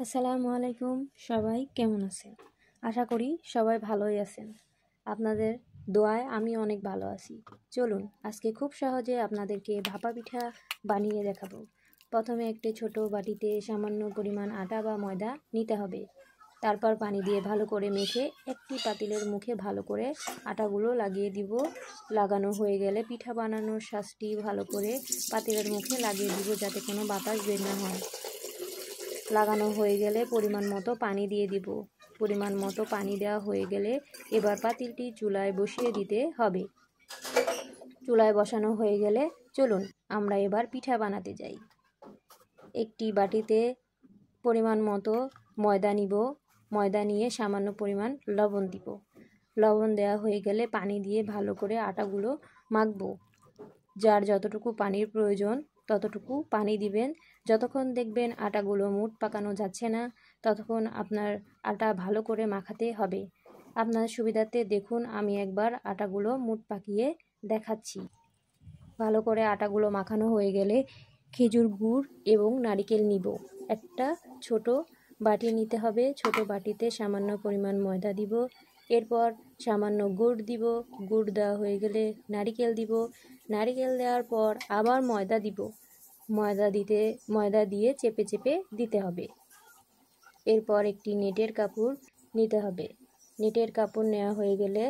আসসালামু আলাইকুম। সবাই কেমন আছেন? আশা করি সবাই ভালোই আছেন। আপনাদের দোয়ায় আমি অনেক ভালো আছি। চলুন আজকে খুব সহজে আপনাদেরকে ভাপা পিঠা বানিয়ে দেখাবো। প্রথমে একটি ছোট বাটিতে সামান্য পরিমাণ আটা বা ময়দা নিতে হবে। তারপর পানি দিয়ে ভালো করে মেখে একটি পাতিলের মুখে ভালো করে আটাগুলো লাগিয়ে দিব। লাগানো হয়ে গেলে পিঠা বানানোর শাঁসটি ভালো করে পাতিলের মুখে লাগিয়ে দিব যাতে কোনো বাতাস বের না হয়। লাগানো হয়ে গেলে পরিমাণ মতো পানি দিয়ে দিব। পরিমাণ মতো পানি দেওয়া হয়ে গেলে এবার পাতিলটি চুলায় বসিয়ে দিতে হবে। চুলায় বসানো হয়ে গেলে চলুন আমরা এবার পিঠা বানাতে যাই। একটি বাটিতে পরিমাণ মতো ময়দা নিব। ময়দা নিয়ে সামান্য পরিমাণ লবণ দিব। লবণ দেওয়া হয়ে গেলে পানি দিয়ে ভালো করে আটাগুলো মাখবো। যার যতটুকু পানির প্রয়োজন ততটুকু পানি দিবেন। যতক্ষণ দেখবেন আটাগুলো মুঠ পাকানো যাচ্ছে না ততক্ষণ আপনার আটা ভালো করে মাখাতে হবে। আপনার সুবিধার্থে দেখুন আমি একবার আটাগুলো মুঠ পাকিয়ে দেখাচ্ছি। ভালো করে আটাগুলো মাখানো হয়ে গেলে খেজুর গুড় এবং নারিকেল নিব। একটা ছোট বাটি নিতে হবে। ছোট বাটিতে সামান্য পরিমাণ ময়দা দিব। এরপর সামান্য গুড় দিব। গুড় দেওয়া হয়ে গেলে নারিকেল দিব। নারিকেল দেওয়ার পর আবার ময়দা দিব। ময়দা দিয়ে চেপে চেপে দিতে হবে। এরপর একটি নেটের কাপড় নিতে হবে। নেটের কাপড় নেওয়া হয়ে গেলে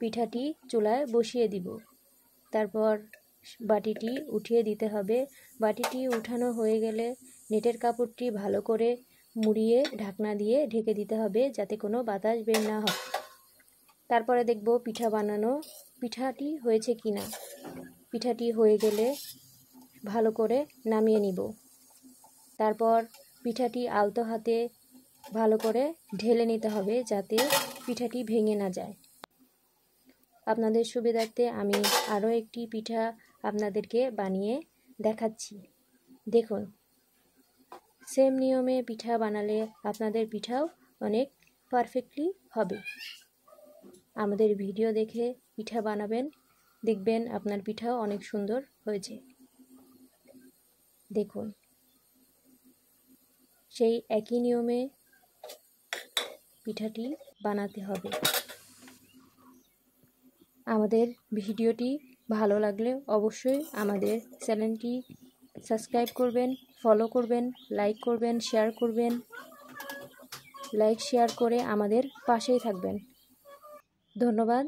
পিঠাটি চুলায় বসিয়ে দিব। তারপর বাটিটি উঠিয়ে দিতে হবে। বাটিটি উঠানো হয়ে গেলে নেটের কাপড়টি ভালো করে মুড়িয়ে ঢাকনা দিয়ে ঢেকে দিতে হবে যাতে কোনো বাতাস বের না হয়। তারপরে দেখব পিঠাটি হয়েছে কিনা। পিঠাটি হয়ে গেলে ভালো করে নামিয়ে নিব। তারপর পিঠাটি আলতো হাতে ভালো করে ঢেলে নিতে হবে যাতে পিঠাটি ভেঙে না যায়। আপনাদের সুবিধার্থে আমি আরও একটি পিঠা আপনাদেরকে বানিয়ে দেখাচ্ছি। দেখুন, সেম নিয়মে পিঠা বানালে আপনাদের পিঠাও অনেক পারফেক্টলি হবে। আমাদের ভিডিও দেখে পিঠা বানাবেন, দেখবেন আপনার পিঠাও অনেক সুন্দর হয়েছে। দেখুন, সেই একই নিয়মে পিঠাটি বানাতে হবে। আমাদের ভিডিওটি ভালো লাগলে অবশ্যই আমাদের চ্যানেলটি সাবস্ক্রাইব করবেন, ফলো করবেন, লাইক করবেন, শেয়ার করবেন। লাইক শেয়ার করে আমাদের পাশেই থাকবেন। ধন্যবাদ।